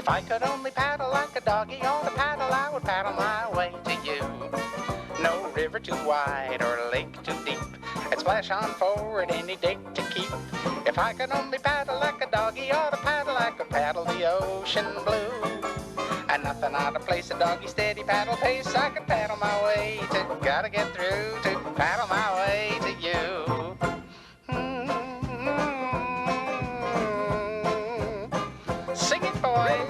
If I could only paddle like a doggy on a paddle, I would paddle my way to you. No river too wide or lake too deep, I'd splash on forward any date to keep. If I could only paddle like a doggy on a paddle, I could paddle the ocean blue. And nothing out of place, a doggy steady paddle pace, I could paddle my way to, gotta get through to paddle my way to you. Sing it, boys.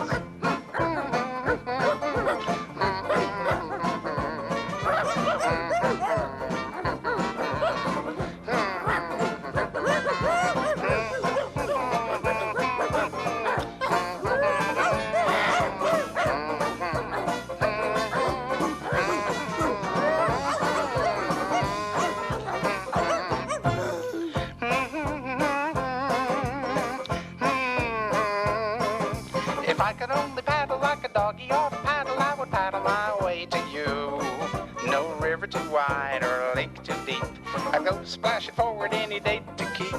If I could only paddle like a doggy ought to paddle, I would paddle my way to you. No river too wide or lake too deep, I'd go splashing forward any date to keep.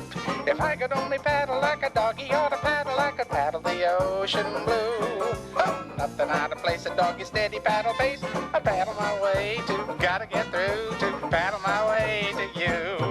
If I could only paddle like a doggy ought to paddle, I could paddle the ocean blue. Oh, nothing out of place, a doggy steady paddle pace, I'd paddle my way to, gotta get through to paddle my way to you.